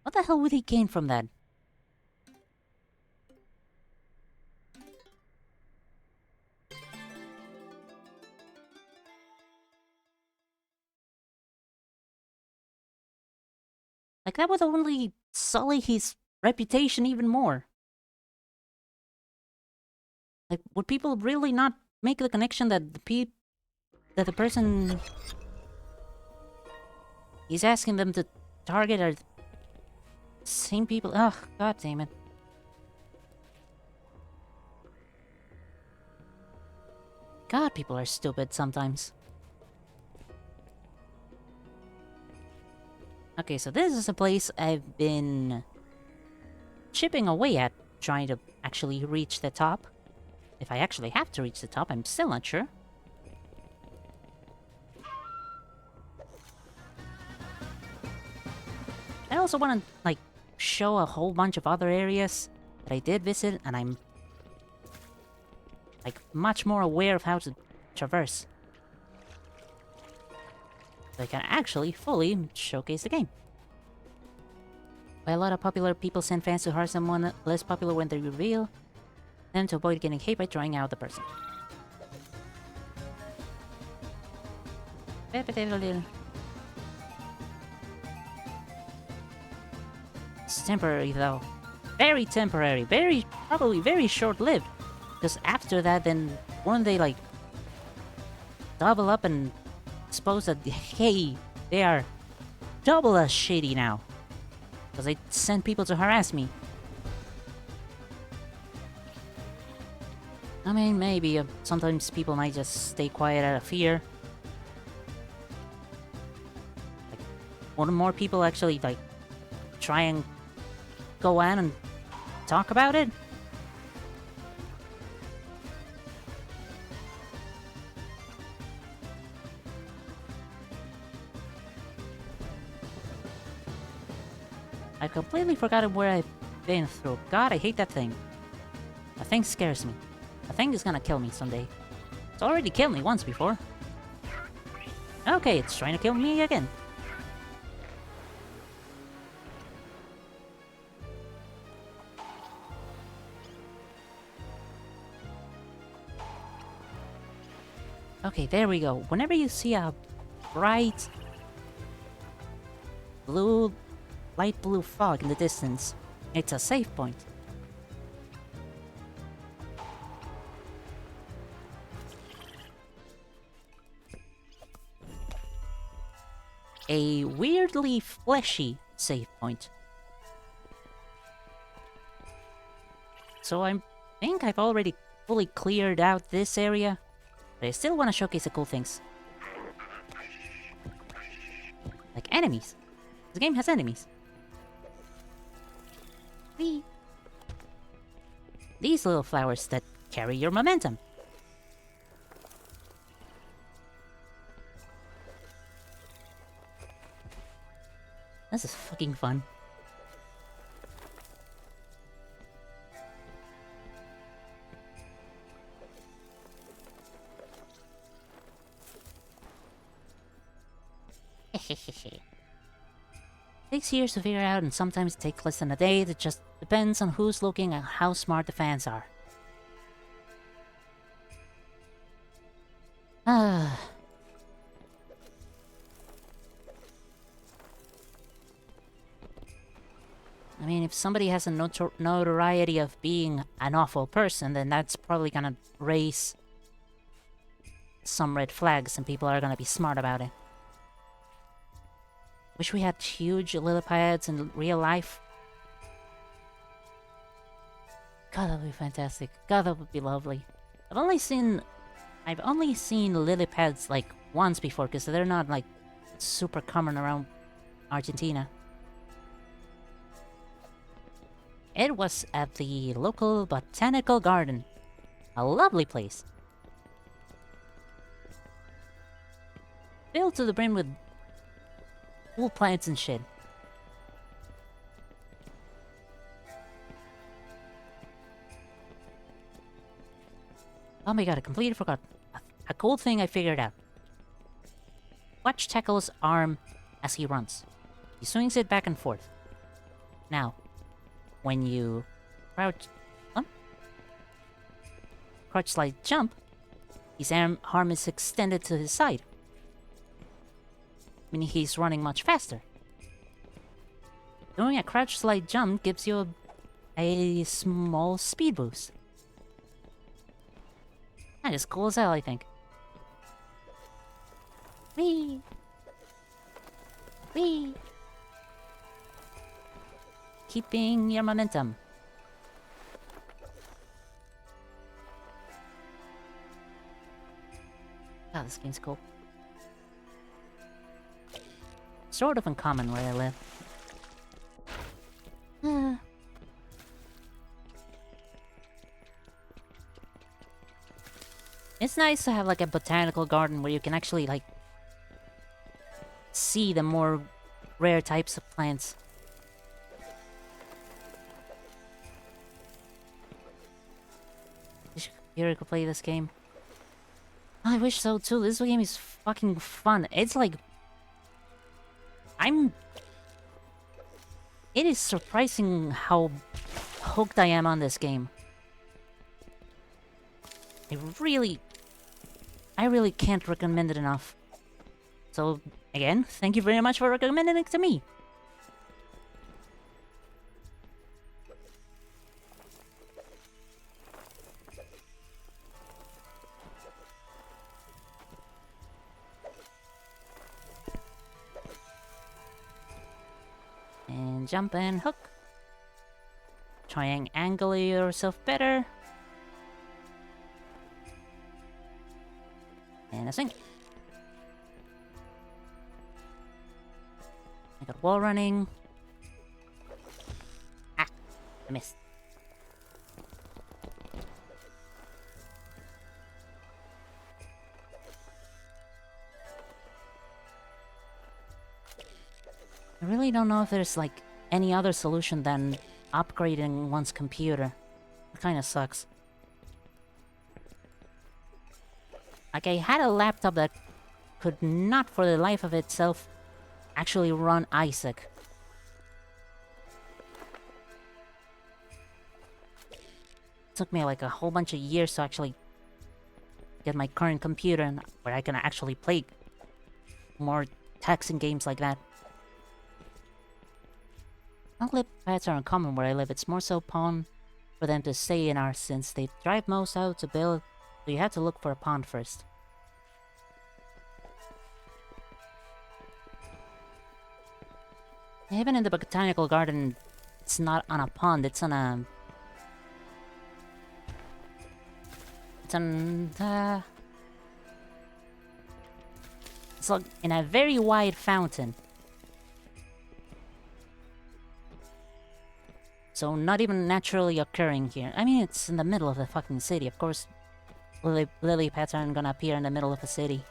What the hell would he gain from that? Like, that would only sully his reputation even more. Like, would people really not make the connection that that the person he's asking them to target are the same people? Ugh, god damn it. God, people are stupid sometimes. Okay, so this is a place I've been chipping away at, trying to actually reach the top. If I actually have to reach the top, I'm still not sure. I also want to, like, show a whole bunch of other areas that I did visit, and I'm, like, much more aware of how to traverse. So I can actually fully showcase the game. By a lot of popular people send fans to harass someone less popular when they reveal them to avoid getting hate by drawing out the person. It's temporary though. Very temporary. Probably very short-lived. Because after that, then won't they like double up and expose that, hey, they are double as shady now. Because they send people to harass me. I mean, maybe sometimes people might just stay quiet out of fear. Like, wouldn't more people actually, like, try and go on and talk about it? I completely forgotten where I've been through. God, I hate that thing. That thing scares me. That thing is gonna kill me someday. It's already killed me once before. Okay, it's trying to kill me again. Okay, there we go. Whenever you see a bright blue, light blue fog in the distance, it's a safe point. A weirdly fleshy save point. So I think I've already fully cleared out this area, but I still want to showcase the cool things. Like enemies. The game has enemies. Whee! These little flowers that carry your momentum. This is fucking fun. Takes years to figure out, and sometimes it takes less than a day. It just depends on who's looking and how smart the fans are. Ah. I mean, if somebody has a notoriety of being an awful person, then that's probably gonna raise some red flags, and people are gonna be smart about it. Wish we had huge lily pads in real life. God, that would be fantastic. God, that would be lovely. I've only seen lily pads like once before, because they're not like super common around Argentina. It was at the local botanical garden. A lovely place. Filled to the brim with cool plants and shit. Oh my god, I completely forgot. A cool thing I figured out. Watch Tackle's arm as he runs. He swings it back and forth. Now, when you crouch, huh? Crouch, slide, jump, his arm is extended to his side, meaning he's running much faster. Doing a crouch, slide, jump gives you a small speed boost. That is cool as hell, I think. Whee! Whee! Keeping your momentum. God, this game's cool. Sort of uncommon where I live. It's nice to have like a botanical garden where you can actually like see the more rare types of plants. Wish computer could play this game. I wish so too. This game is fucking fun. It's like it is surprising how hooked I am on this game. I really can't recommend it enough. So, again, thank you very much for recommending it to me. And jump and hook. Try and angle yourself better. And a sink. I got wall running. Ah, I missed. I really don't know if there's like any other solution than upgrading one's computer. It kinda sucks. Like, I had a laptop that could not for the life of itself actually run Isaac. It took me like a whole bunch of years to actually get my current computer where I can actually play more taxing games like that. Outlet paths are uncommon where I live. It's more so pond for them to stay in ours since they drive most out to build. So you have to look for a pond first. Even in the botanical garden, it's not on a pond, it's on a... It's on... It's like in a very wide fountain. So not even naturally occurring here. I mean, it's in the middle of the fucking city. Of course, lily pads aren't gonna appear in the middle of a city.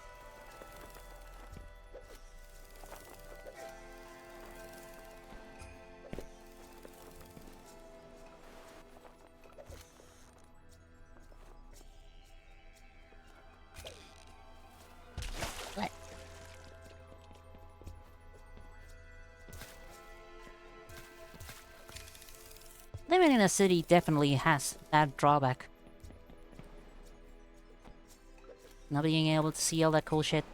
What? Living in a city definitely has that drawback. Not being able to see all that cool shit.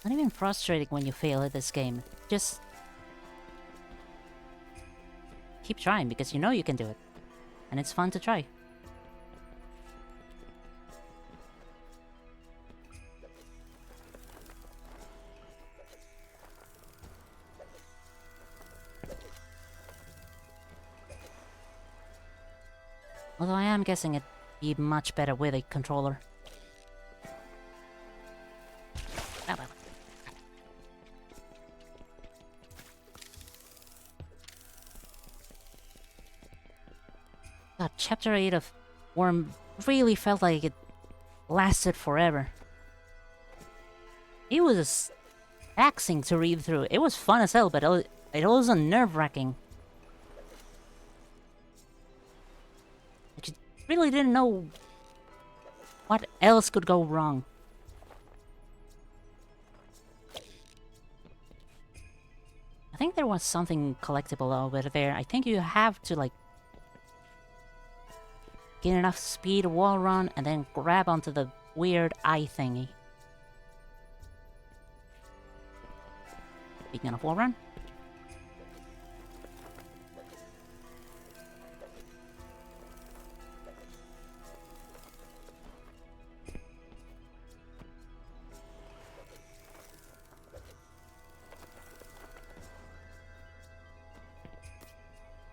Not even frustrating when you fail at this game. Just keep trying because you know you can do it. And it's fun to try. Although I am guessing it'd be much better with a controller. God, Chapter 8 of Worm really felt like it lasted forever. It was taxing to read through. It was fun as hell, but it was nerve-wracking. Like, you really didn't know what else could go wrong. I think there was something collectible over there. I think you have to, like, get enough speed, wall run, and then grab onto the weird eye thingy. Speaking of wall run.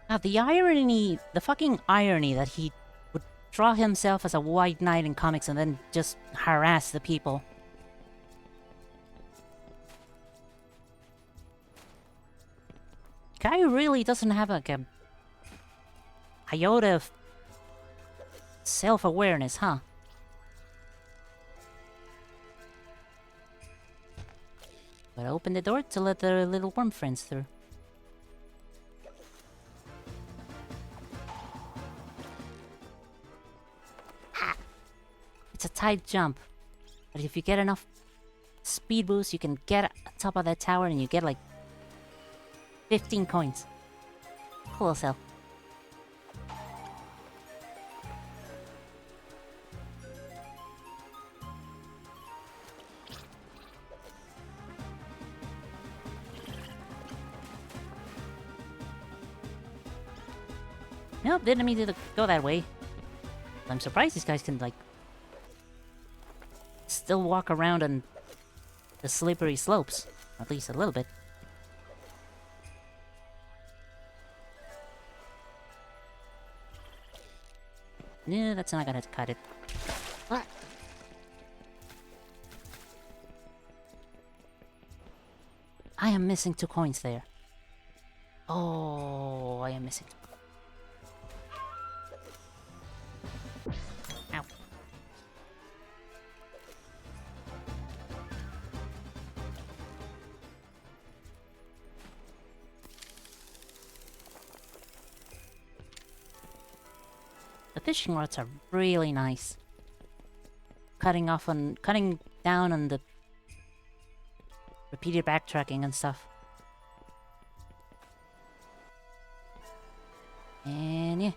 Now, the irony, the fucking irony that he would draw himself as a white knight in comics and then just harass the people. Guy really doesn't have like a iota of self-awareness, huh? But open the door to let the little worm friends through. It's a tight jump, but if you get enough speed boost, you can get on top of that tower and you get like 15 coins. Cool as hell. Nope, didn't mean to go that way. I'm surprised these guys can, like, still walk around on the slippery slopes. At least a little bit. No, that's not gonna cut it. What? I am missing 2 coins there. Oh, I am missing 2. Ow. The fishing rods are really nice. Cutting down on the repeated backtracking and stuff. And yeah.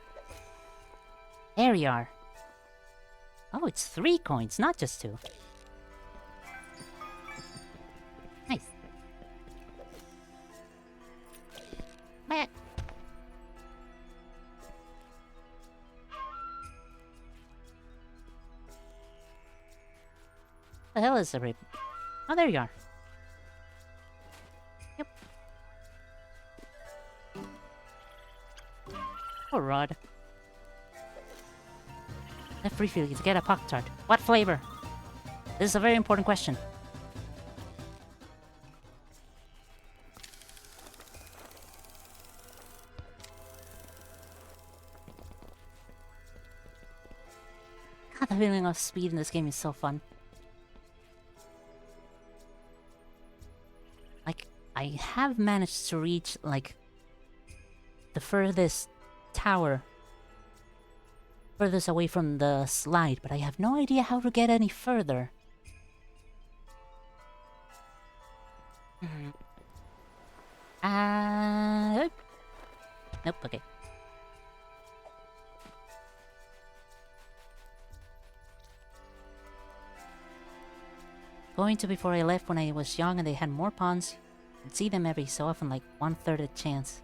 There you are. Oh, it's 3 coins, not just 2. Nice. Back. The hell is the rip? Oh, there you are. Yep. Poor Rod. Left briefly to get a Pop-Tart. What flavor? This is a very important question. God, the feeling of speed in this game is so fun. Like, I have managed to reach, like, the furthest tower furthest away from the slide, but I have no idea how to get any further. Nope, okay. Going to before I left when I was young and they had more ponds. I'd see them every so often, like 1/3 a chance.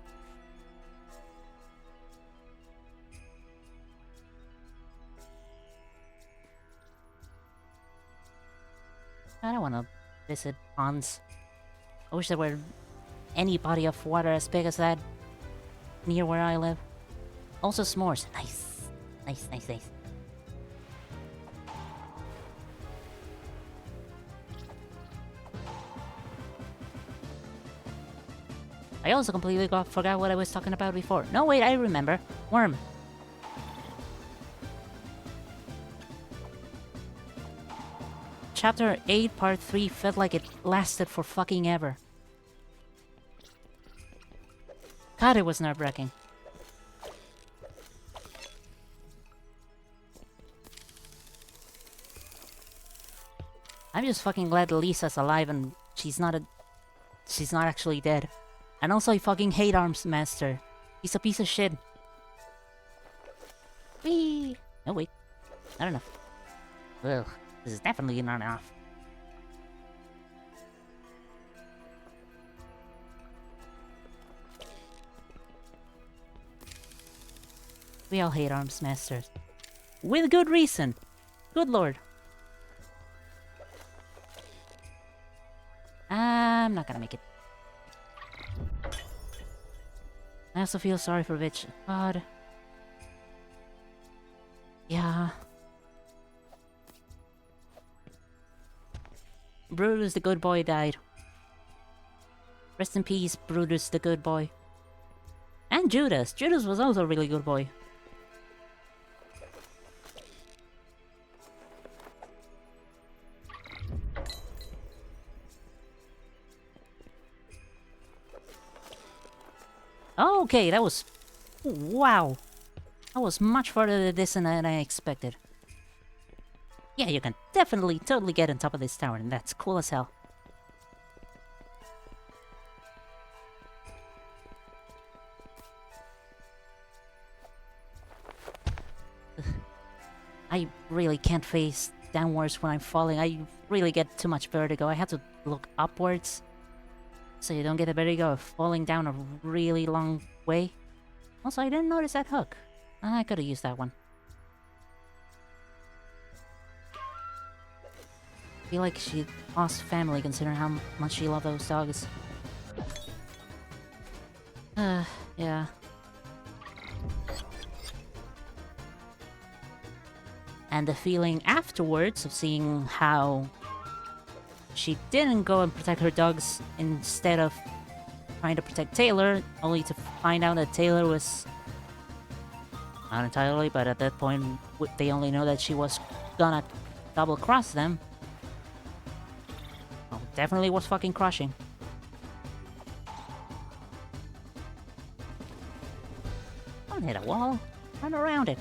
I don't want to visit ponds. I wish there were any body of water as big as that near where I live. Also s'mores. Nice. Nice, nice, nice. I also completely forgot what I was talking about before. No, wait, I remember. Worm. Chapter 8, Part 3 felt like it lasted for fucking ever. God, it was nerve-wracking. I'm just fucking glad Lisa's alive and she's not actually dead. And also I fucking hate Arms Master. He's a piece of shit. Whee! No wait. Not enough. Ugh, this is definitely not enough. We all hate Arms Masters. With good reason. Good lord. I'm not gonna make it. I also feel sorry for Bitch. God. Yeah. Brutus the good boy died. Rest in peace, Brutus the good boy. And Judas. Judas was also a really good boy. Okay, that was... Wow. That was much farther than I expected. Yeah, you can definitely, totally get on top of this tower, and that's cool as hell. I really can't face downwards when I'm falling. I really get too much vertigo. I have to look upwards so you don't get a vertigo of falling down a really long way. Also, I didn't notice that hook. I could have used that one. I feel like she lost family considering how much she loved those dogs. Yeah. And the feeling afterwards of seeing how she didn't go and protect her dogs instead of trying to protect Taylor, only to find out that Taylor was... Not entirely, but at that point, they only know that she was gonna double-cross them. Well, definitely was fucking crushing. Don't hit a wall. Run around it.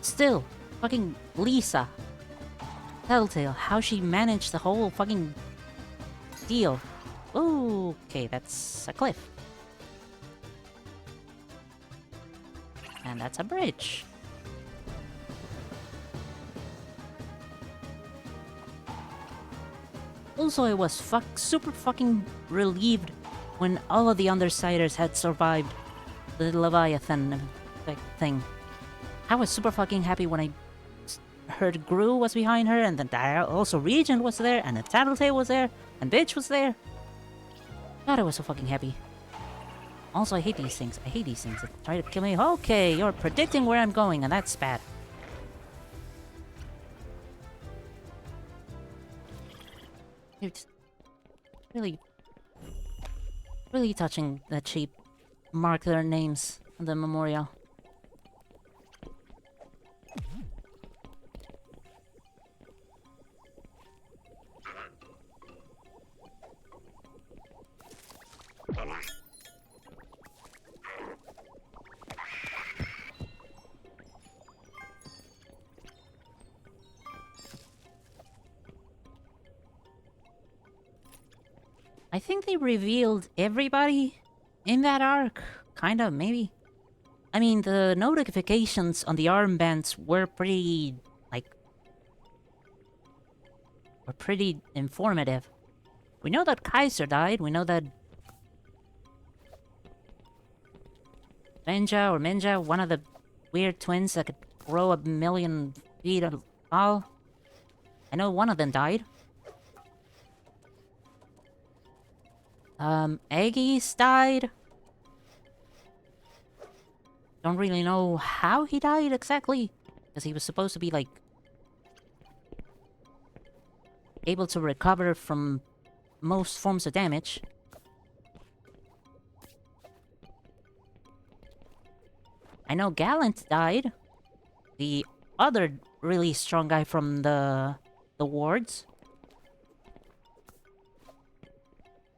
Still, fucking Lisa. Telltale, how she managed the whole fucking deal. Ooh, okay, that's a cliff. And that's a bridge. Also, I was super fucking relieved when all of the Undersiders had survived the Leviathan thing. I was super fucking happy when I heard Gru was behind her, and then also Regent was there, and then Tattletale was there, and Bitch was there. God, I was so fucking happy. Also, I hate these things. I hate these things that try to kill me. Okay, you're predicting where I'm going, and that's bad. It's really touching that she marked their names on the memorial. I think they revealed everybody in that arc. Kinda, maybe. I mean, the notifications on the armbands were pretty, were pretty informative. We know that Kaiser died, we know that Menja, one of the weird twins that could grow 1,000,000 feet tall. I know one of them died. Aegis died. Don't really know how he died exactly, because he was supposed to be, able to recover from most forms of damage. I know Gallant died. The other really strong guy from the wards.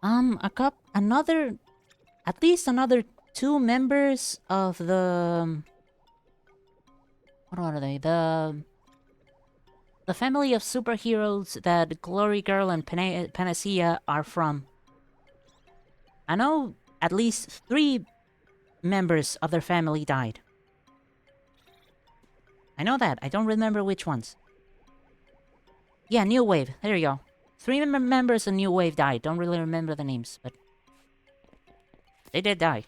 At least another 2 members of the... What are they? The family of superheroes that Glory Girl and Panacea are from. I know at least 3 members of their family died. I know that. I don't remember which ones. Yeah, New Wave. There you go. 3 members of New Wave died. Don't really remember the names, but... they did die.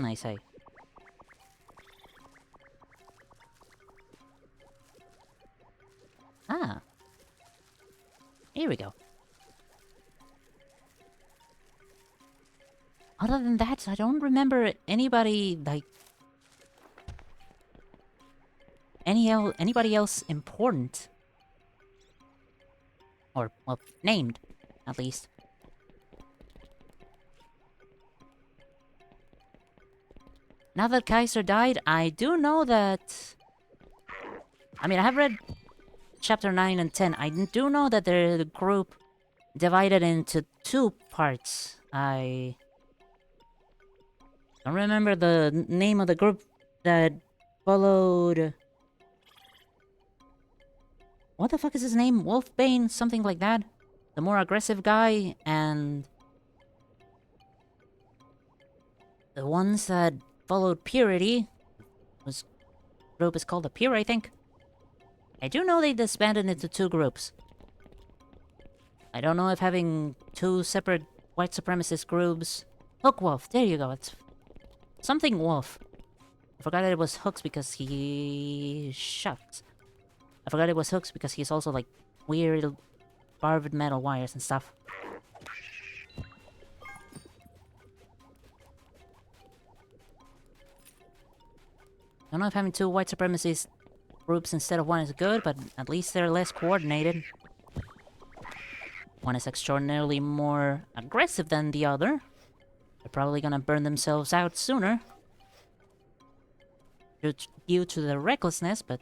I say. Ah. Here we go. Other than that, I don't remember anybody, like... anybody else important. Or, well, named, at least. Now that Kaiser died, I do know that... I mean, I have read Chapter 9 and 10. I do know that the group divided into 2 parts. I don't remember the name of the group that followed... What the fuck is his name? Wolfbane? Something like that? The more aggressive guy, and... the ones that followed Purity... group is called the Pure, I think. I do know they disbanded into 2 groups. I don't know if having 2 separate white supremacist groups... Hook Wolf, there you go, it's... something Wolf. I forgot that it was Hooks because he... shucks. I forgot it was Hooks because he's also like weird barbed metal wires and stuff. I don't know if having 2 white supremacist groups instead of 1 is good, but at least they're less coordinated. One is extraordinarily more aggressive than the other. They're probably gonna burn themselves out sooner. Due to their recklessness, but...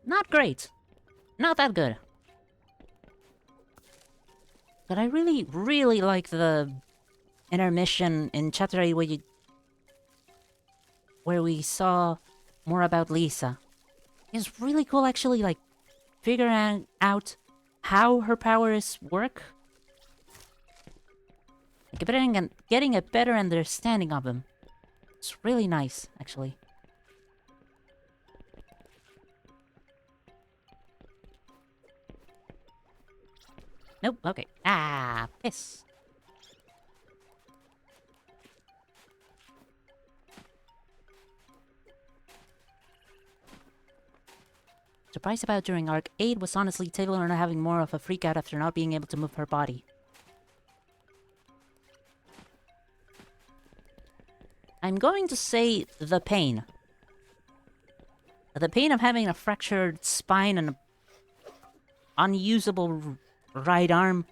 not great. Not that good. But I really, really like the intermission in Chapter 8 where we saw more about Lisa. It's really cool actually, like, figuring out how her powers work. Getting a better understanding of them. It's really nice, actually. Nope, okay. Ah, piss. Surprised about during Arc 8 was honestly Taylor not having more of a freakout after not being able to move her body. I'm going to say the pain. The pain of having a fractured spine and an unusable right arm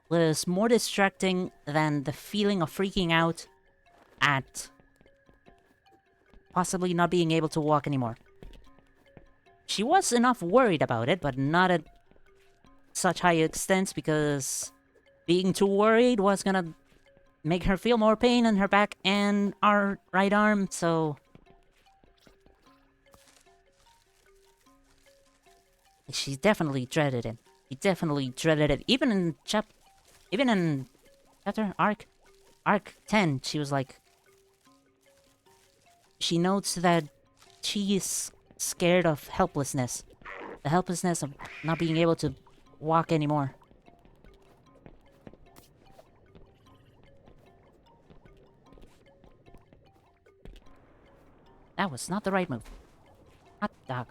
was more distracting than the feeling of freaking out at possibly not being able to walk anymore. She was enough worried about it, but not at such high extents because being too worried was gonna make her feel more pain in her back and our right arm, so... she definitely dreaded it. She definitely dreaded it. Even in chapter Arc 10, she was like... she notes that she is scared of helplessness. The helplessness of not being able to walk anymore. That was not the right move. Hot dog.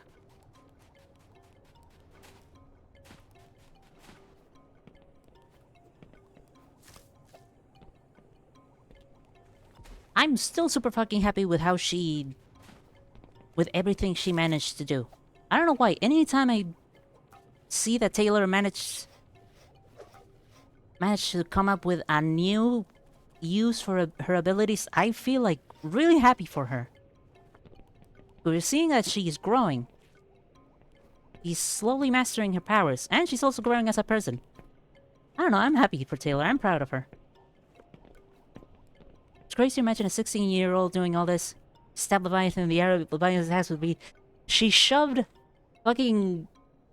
I'm still super fucking happy with how she... with everything she managed to do. I don't know why. Anytime I see that Taylor managed to come up with a new use for her abilities, I feel like really happy for her. We're seeing that she's growing. She's slowly mastering her powers, and she's also growing as a person. I don't know, I'm happy for Taylor. I'm proud of her. It's crazy to imagine a 16-year-old doing all this. Stab Leviathan in the air, Leviathan's ass would be... She shoved fucking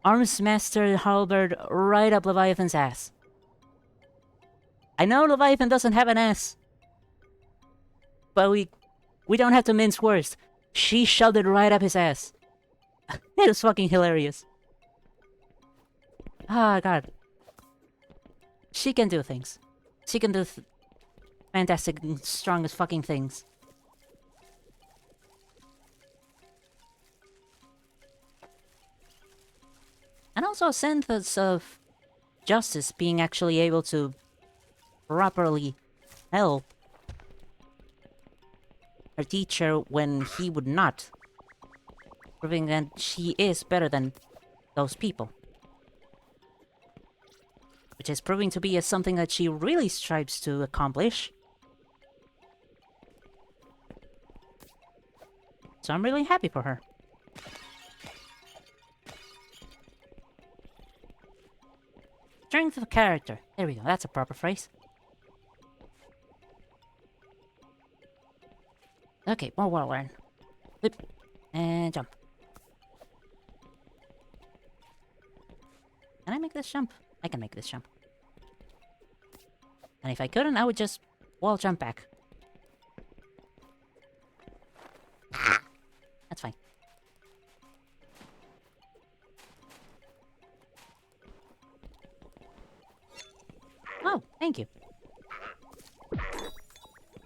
Arms Master Halberd right up Leviathan's ass. I know Leviathan doesn't have an ass. But we don't have to mince words. She shoved it right up his ass. It was fucking hilarious. Ah, God. She can do things. She can do fantastic, strongest fucking things. And also a sense of justice, being actually able to properly help her teacher when he would not. Proving that she is better than those people. Which is proving to be something that she really strives to accomplish. So I'm really happy for her. Strength of character. There we go, that's a proper phrase. Okay, more whirlwind. Flip. And jump. Can I make this jump? I can make this jump. And if I couldn't, I would just wall jump back. That's fine. Oh, thank you.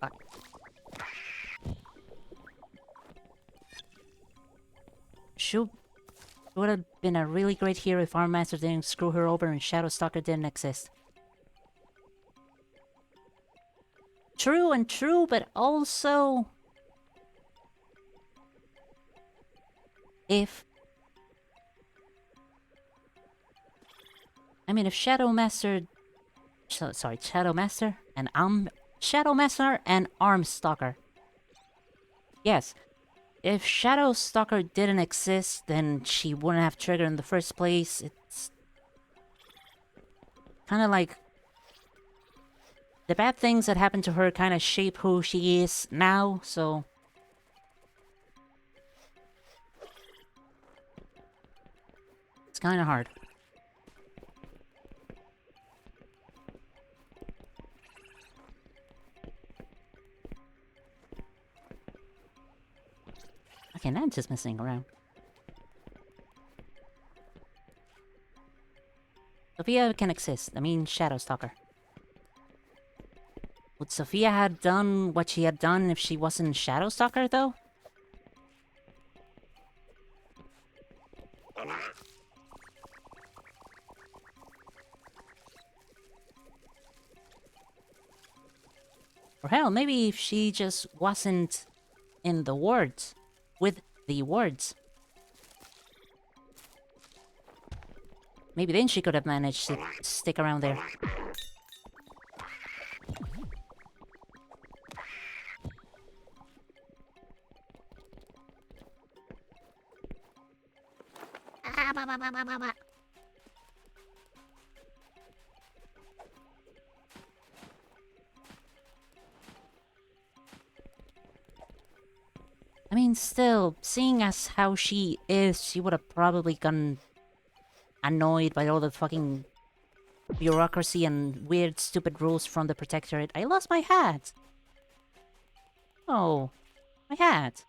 Fuck. Shoot. Would have been a really great hero if Arm Master didn't screw her over and Shadow Stalker didn't exist. True and true, but also... if... I mean, if Shadow Master... Sorry, Shadow Master and Shadow Master and Arm Stalker. Yes. If Shadow Stalker didn't exist, then she wouldn't have triggered in the first place. It's kind of like the bad things that happened to her kind of shape who she is now, so it's kind of hard. Okay, now I'm just messing around. Sophia can exist. I mean, Shadow Stalker. Would Sophia have done what she had done if she wasn't Shadow Stalker, though? Or hell, maybe if she just wasn't in the wards. With the wards. Maybe then she could have managed to stick around there. I mean, still, seeing as how she is, she would have probably gotten annoyed by all the fucking bureaucracy and weird, stupid rules from the Protectorate. I lost my hat! Oh, my hat.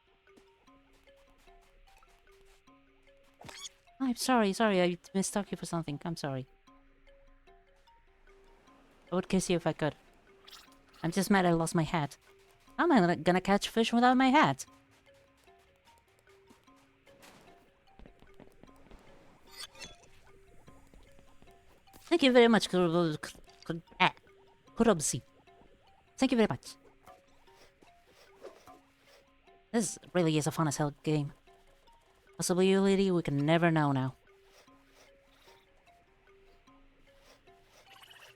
I'm sorry, I mistook you for something. I'm sorry. I would kiss you if I could. I'm just mad I lost my hat. How am I gonna catch fish without my hat? Thank you very much, Kurobsi. Thank you very much. This really is a fun as hell game. Possibility we can never know now.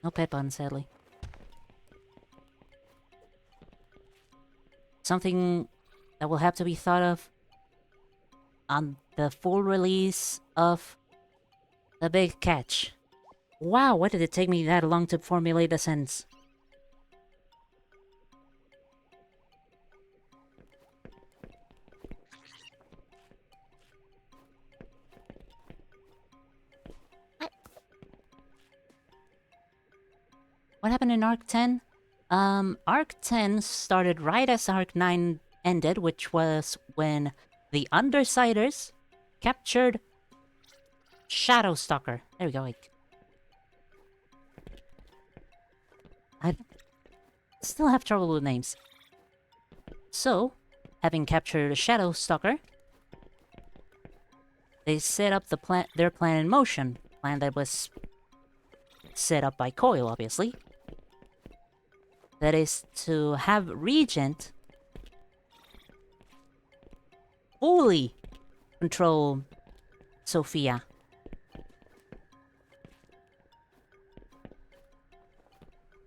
No pet button, sadly. Something that will have to be thought of on the full release of The Big Catch. Wow, why did it take me that long to formulate a sentence? What happened in Arc 10? Arc 10 started right as Arc 9 ended, which was when the Undersiders captured Shadowstalker. There we go. I still have trouble with names. So, having captured Shadowstalker, they set up their plan in motion. Plan that was set up by Coil, obviously. That is to have Regent fully control Sophia.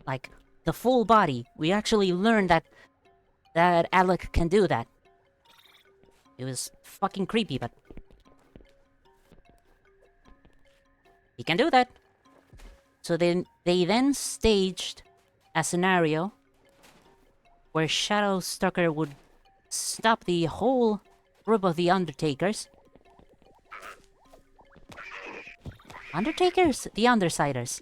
Like, the full body. We actually learned that Alec can do that. It was fucking creepy, but he can do that. So then they staged a scenario where Shadowstalker would stop the whole group of the Undertakers. Undertakers? The Undersiders.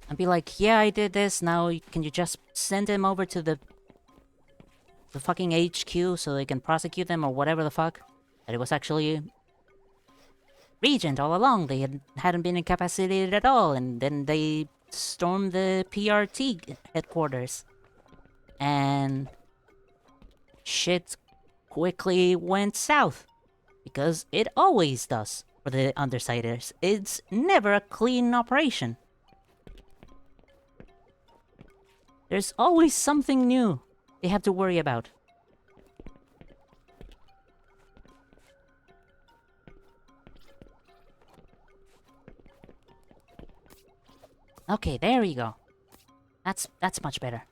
And be like, yeah, I did this, now can you just send them over to the fucking HQ so they can prosecute them or whatever the fuck? That it was actually Regent all along. They hadn't been incapacitated at all, and then they stormed the PRT headquarters. And shit quickly went south. Because it always does for the Undersiders. It's never a clean operation. There's always something new they have to worry about. Okay, there we go. That's much better.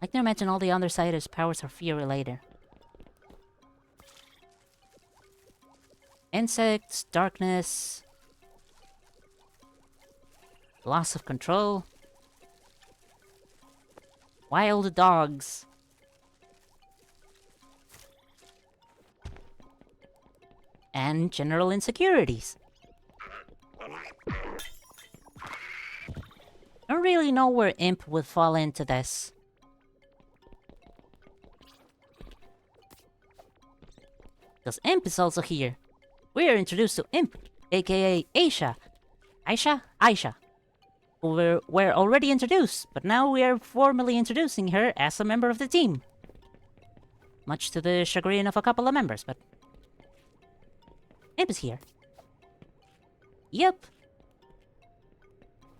I can imagine all the Undersiders' powers are fear-related. Insects, darkness, loss of control, wild dogs, and general insecurities. I don't really know where Imp would fall into this. Because Imp is also here. We are introduced to Imp, aka Aisha. Aisha. Who were already introduced, but now we are formally introducing her as a member of the team. Much to the chagrin of a couple of members, but Imp is here. Yep.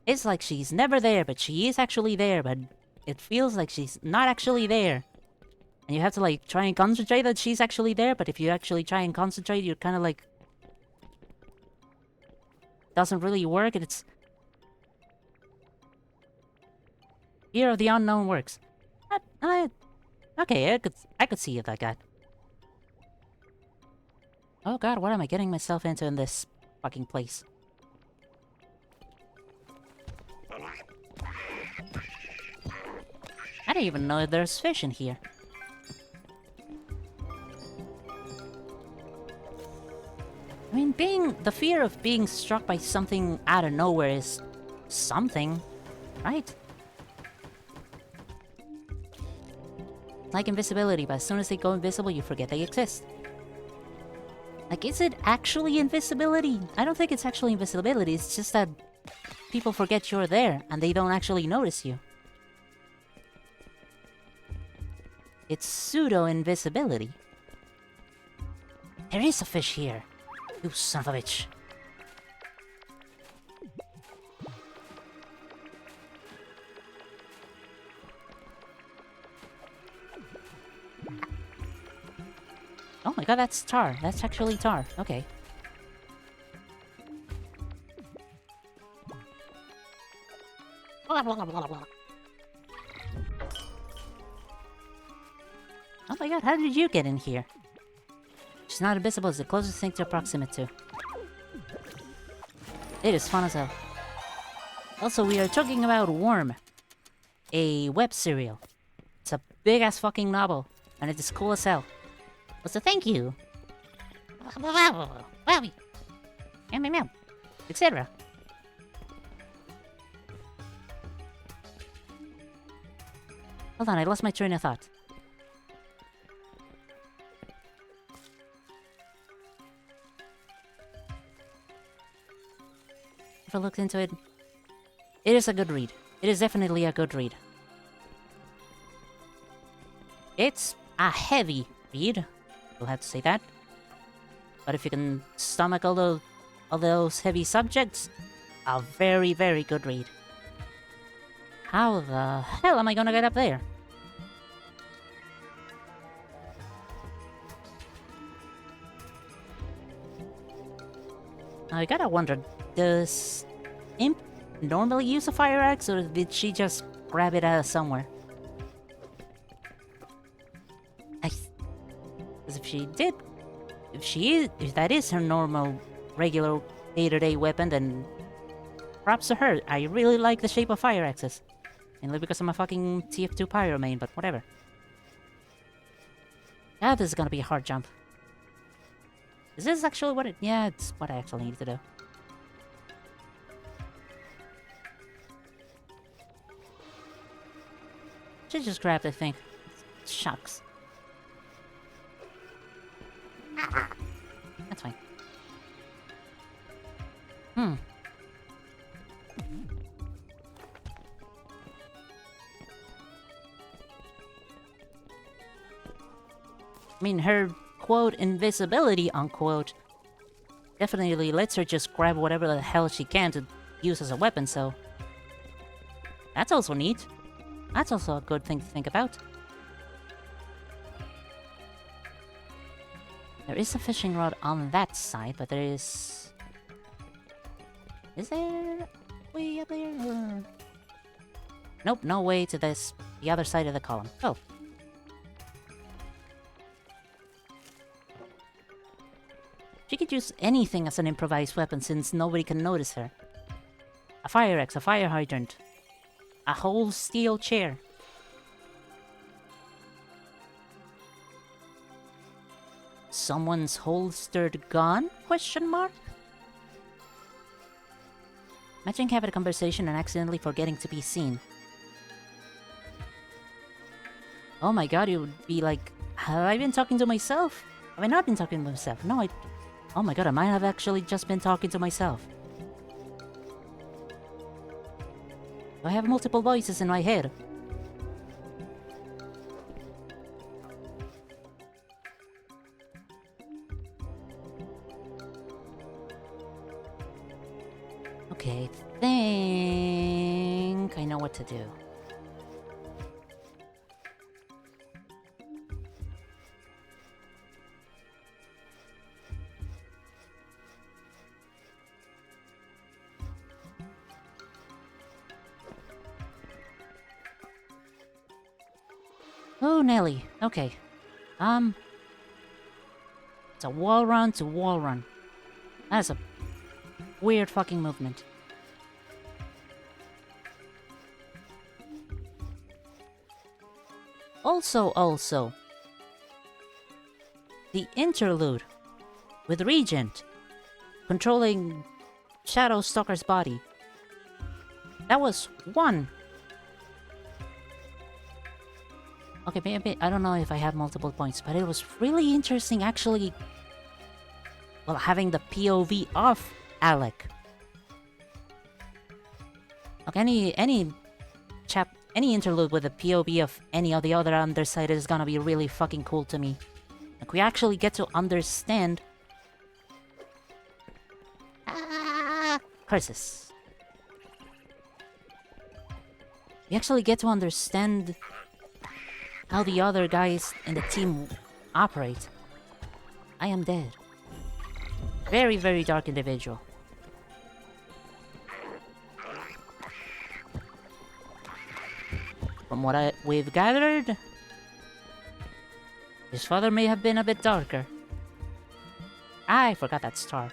It's like she's never there, but she is actually there, but it feels like she's not actually there. And you have to, like, try and concentrate that she's actually there, but if you actually try and concentrate, you're kind of like... doesn't really work, and it's... Fear of the unknown works. Okay, I could see it like that. Oh god, what am I getting myself into in this fucking place? I didn't even know there's fish in here. I mean, the fear of being struck by something out of nowhere is something, right? Like invisibility, but as soon as they go invisible, you forget they exist. Like, is it actually invisibility? I don't think it's actually invisibility, it's just that people forget you're there, and they don't actually notice you. It's pseudo-invisibility. There is a fish here. You son of a bitch. Oh my god, that's tar. That's actually tar. Okay. Oh my god, how did you get in here? She's not invisible, it's the closest thing to approximate to. It is fun as hell. Also, we are talking about Worm, a web serial. It's a big-ass fucking novel, and it is cool as hell. So thank you. Etc. Hold on, I lost my train of thought. If I looked into it, it is a good read. It is definitely a good read. It's a heavy read. You'll have to say that. But if you can stomach all those heavy subjects, a very, very good read. How the hell am I gonna get up there? I gotta wonder, does Imp normally use a fire axe, or did she just grab it out of somewhere? Because if she did, if that is her normal, regular, day-to-day weapon, then props to her. I really like the shape of fire axes. Mainly because I'm a fucking TF2 pyro main, but whatever. Ah, this is gonna be a hard jump. Is this actually what it... Yeah, it's what I actually need to do. Should just grab the thing. Shucks. That's fine. I mean, her, quote, invisibility, unquote, definitely lets her just grab whatever the hell she can to use as a weapon, so... That's also neat. That's also a good thing to think about. There is a fishing rod on that side, but there is... Is there... way up there? Or... Nope, no way to this... the other side of the column. Oh. She could use anything as an improvised weapon since nobody can notice her. A fire axe, a fire hydrant, a whole steel chair. Someone's holstered gun? Question mark? Imagine having a conversation and accidentally forgetting to be seen. Oh my god, you would be like, have I been talking to myself? Have I not been talking to myself? No, I... Oh my god, I might have actually just been talking to myself. I have multiple voices in my head. Okay, I think I know what to do. Oh, Nelly. Okay. It's a wall run to wall run. That's a weird fucking movement. Also, the interlude with Regent controlling Shadow Stalker's body. That was one. Okay, maybe, I don't know if I have multiple points, but it was really interesting actually, well, having the POV of Alec. Like any interlude with the POV of any of the other underside is gonna be really fucking cool to me. Like, we actually get to understand... Curses. We actually get to understand how the other guys in the team operate. I am dead. Very, very dark individual. From what we've gathered, his father may have been a bit darker. I forgot that star.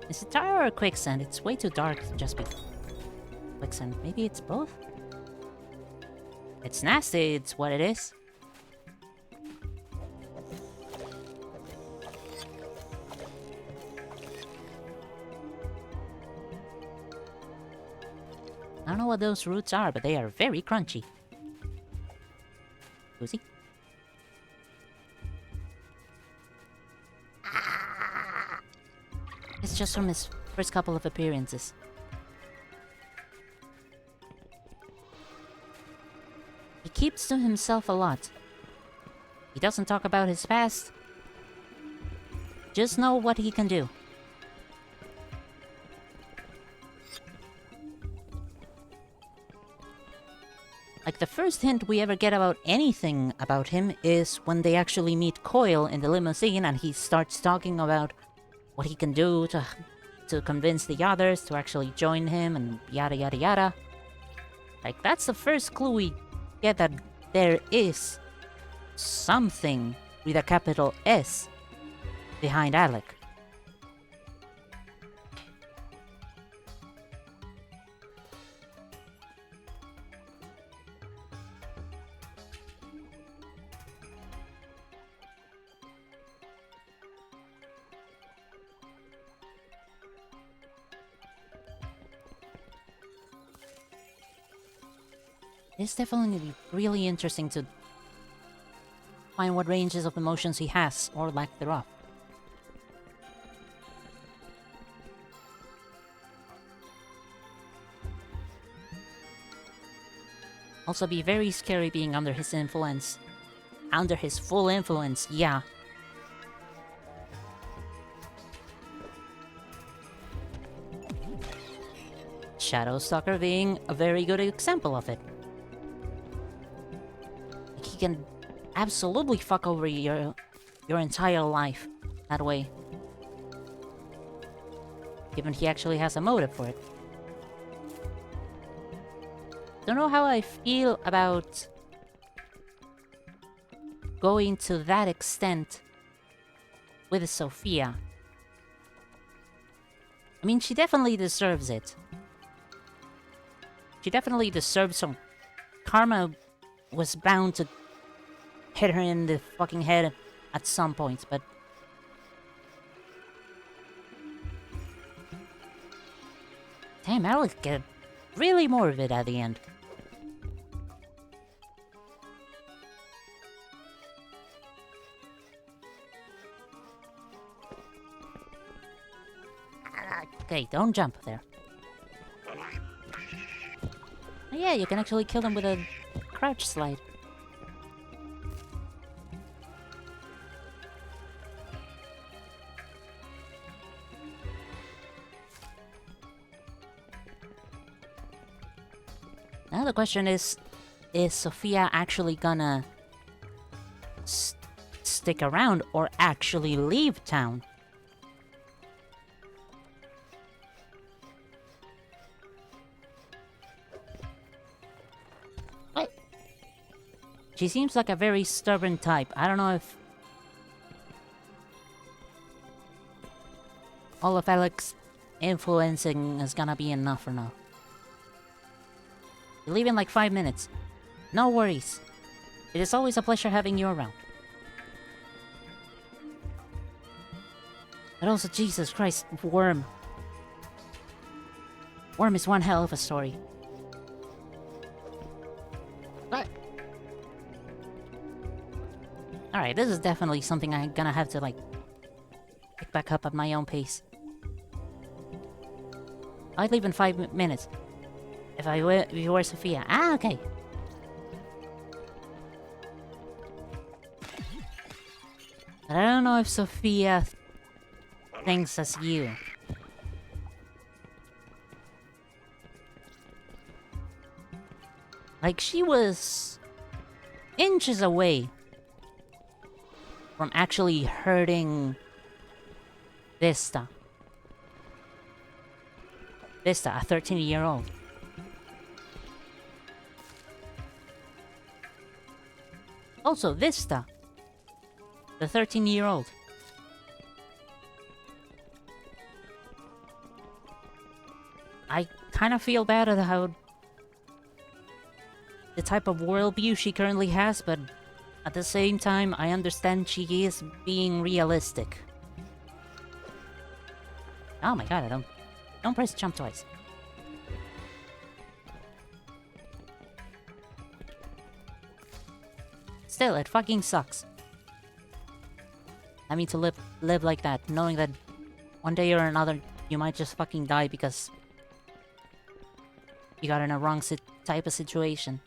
Is it tar or quicksand? It's way too dark to just be quicksand. Maybe it's both? It's nasty, it's what it is. I don't know what those roots are, but they are very crunchy. Lucy? It's just from his first couple of appearances. He keeps to himself a lot. He doesn't talk about his past. Just know what he can do. Like, the first hint we ever get about anything about him is when they actually meet Coil in the limousine and he starts talking about what he can do to convince the others to actually join him and yada yada yada. Like, that's the first clue we get that there is something with a capital S behind Alec. It's definitely really interesting to find what ranges of emotions he has, or lack thereof. Also be very scary being under his influence. Under his full influence, yeah. Shadowstalker being a very good example of it. He can absolutely fuck over your entire life that way. Given he actually has a motive for it. Don't know how I feel about going to that extent with Sophia. I mean, she definitely deserves it. She definitely deserves some... Karma was bound to hit her in the fucking head at some point, but... Damn, Alec get really morbid at the end. Okay, don't jump there. Oh, yeah, you can actually kill them with a crouch slide. Now the question is Sophia actually gonna stick around or actually leave town? What? She seems like a very stubborn type. I don't know if all of Alec's influencing is gonna be enough or not. You leave in like 5 minutes. No worries. It is always a pleasure having you around. But also, Jesus Christ, Worm. Worm is one hell of a story. But... Alright, this is definitely something I'm gonna have to, like, pick back up at my own pace. I'd leave in 5 minutes. If you were Sophia. Ah, okay. But I don't know if Sophia thinks as you. Like, she was inches away from actually hurting Vista. Vista, a 13-year-old. Also, Vista, the 13-year-old. I kind of feel bad at how the type of worldview she currently has, but at the same time, I understand she is being realistic. Oh my god, don't press jump twice. Still, it fucking sucks. I mean to live like that, knowing that one day or another you might just fucking die because you got in a wrong type of situation.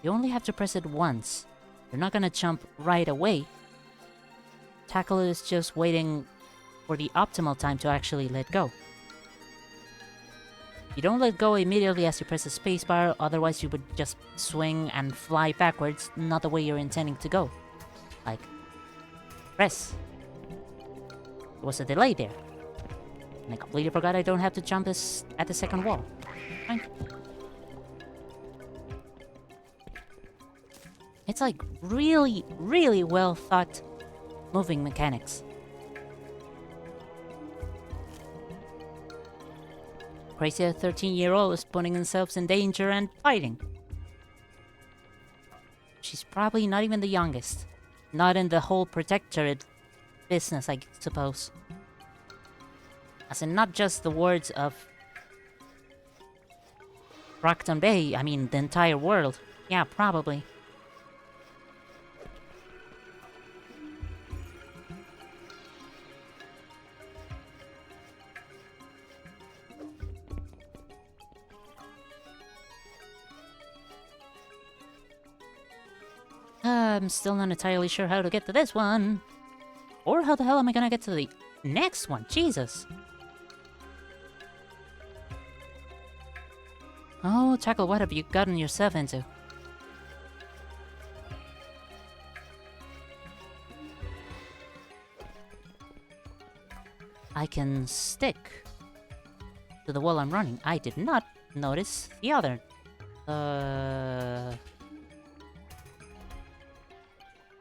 You only have to press it once. You're not gonna jump right away. Tackle is just waiting for the optimal time to actually let go. You don't let go immediately as you press the spacebar, otherwise you would just swing and fly backwards, not the way you're intending to go. Like, press. There was a delay there. And I completely forgot I don't have to jump this at the second wall. Fine. It's like really, really well thought moving mechanics. Crazy 13-year-old is putting themselves in danger and fighting. She's probably not even the youngest. Not in the whole protectorate business, I suppose. As in, not just the words of Rockton Bay, I mean the entire world. Yeah, probably. I'm still not entirely sure how to get to this one. Or how the hell am I gonna get to the next one? Jesus. Oh, Tackle, what have you gotten yourself into? I can stick to the wall I'm running. I did not notice the other.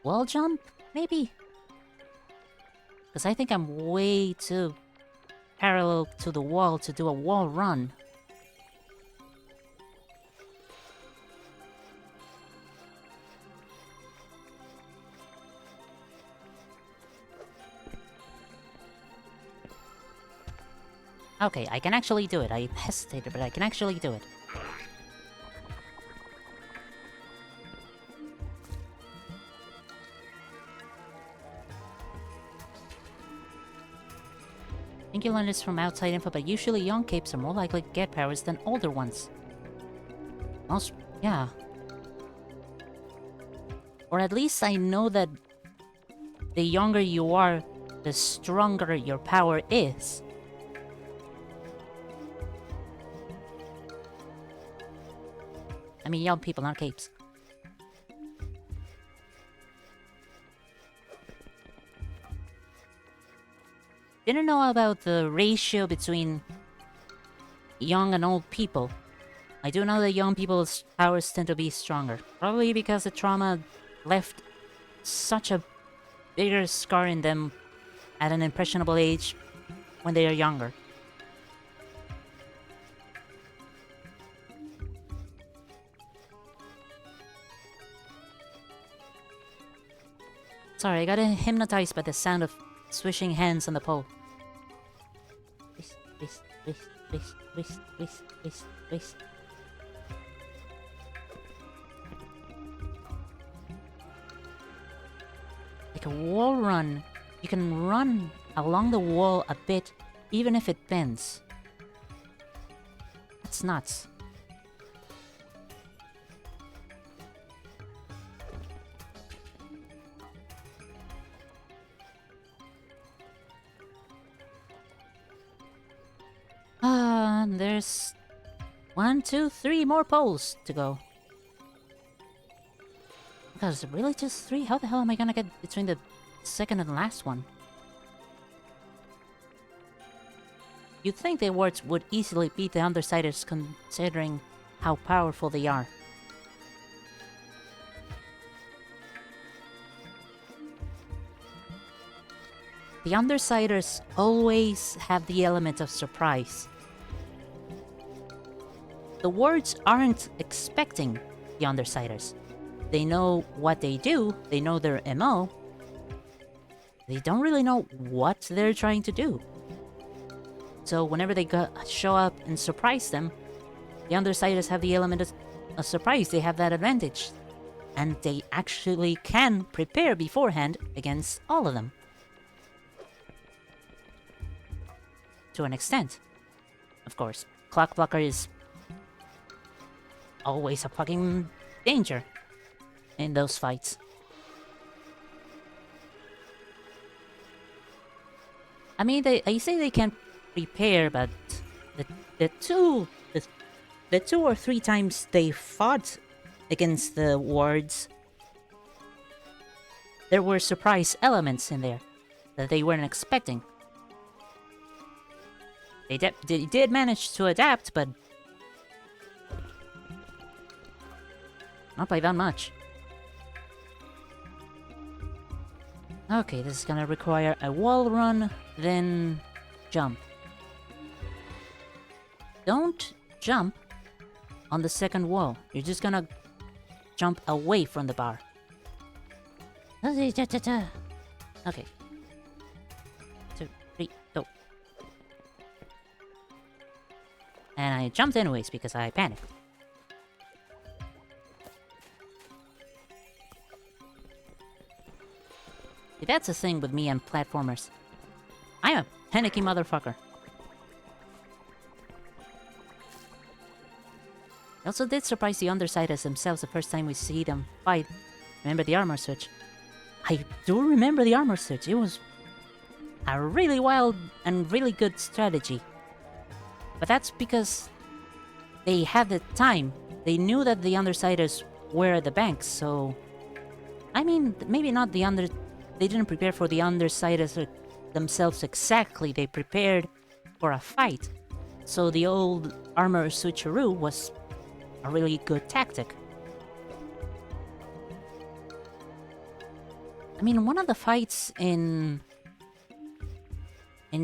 Wall jump? Maybe? Because I think I'm way too parallel to the wall to do a wall run. Okay, I can actually do it. I hesitated, but I can actually do it. I think you learned this from outside info, but usually young capes are more likely to get powers than older ones. Most, yeah. Or at least I know that the younger you are, the stronger your power is. I mean, young people, not capes. Didn't know about the ratio between young and old people. I do know that young people's powers tend to be stronger. Probably because the trauma left such a bigger scar in them at an impressionable age when they are younger. Sorry, I got hypnotized by the sound of swishing hands on the pole. Twist. Like a wall run, you can run along the wall a bit, even if it bends. That's nuts. There's 1, 2, 3 more poles to go. Because really just 3? How the hell am I gonna get between the second and last one? You'd think the wards would easily beat the Undersiders considering how powerful they are. The Undersiders always have the element of surprise. The wards aren't expecting the Undersiders. They know what they do, they know their MO. They don't really know what they're trying to do. So whenever they show up and surprise them, the Undersiders have the element of surprise, they have that advantage. And they actually can prepare beforehand against all of them. To an extent. Of course, Clock Blocker is always a fucking danger in those fights. I mean, I say they can prepare, but the two or three times they fought against the wards, there were surprise elements in there that they weren't expecting. They did manage to adapt, but not by that much. Okay, this is gonna require a wall run, then jump. Don't jump on the second wall. You're just gonna jump away from the bar. Okay. 2, 3, go. And I jumped anyways because I panicked. See, that's the thing with me and platformers. I'm a panicky motherfucker. I also did surprise the Undersiders themselves the first time we see them fight. Remember the armor switch? I do remember the armor switch. It was a really wild and really good strategy. But that's because they had the time. They knew that the Undersiders were at the bank, so... I mean, maybe not the They didn't prepare for the Undersiders themselves exactly. They prepared for a fight. So the old armor switcheroo was a really good tactic. I mean, one of the fights in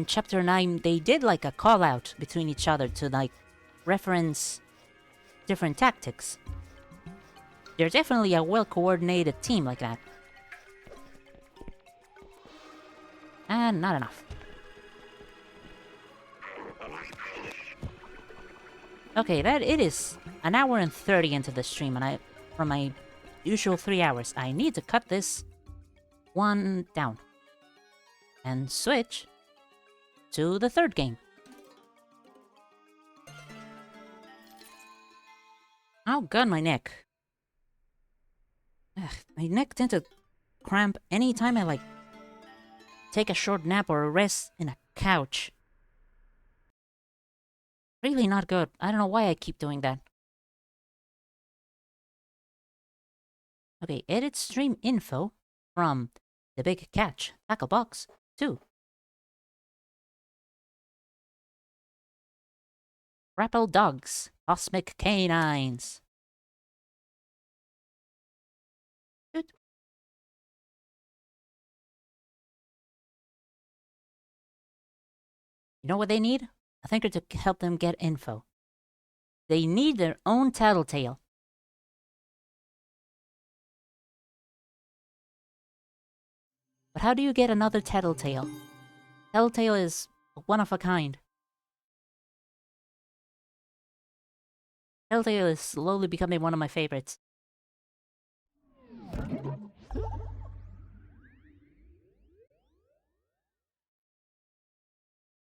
Chapter 9, they did like a call-out between each other to like reference different tactics. They're definitely a well-coordinated team like that. And not enough. Okay, it is an hour and 30 into the stream, and from my usual 3 hours, I need to cut this one down. And switch to the third game. Oh god, my neck. Ugh, my neck tends to cramp anytime I like take a short nap or a rest in a couch. Really not good. I don't know why I keep doing that. Okay, edit stream info from the big catch, TACKLEBOX 2. Grapple dogs, cosmic canines. Good. You know what they need? A thinker to help them get info. They need their own tattletale. But how do you get another tattletale? Tattletale is one of a kind. Tattletale is slowly becoming one of my favorites.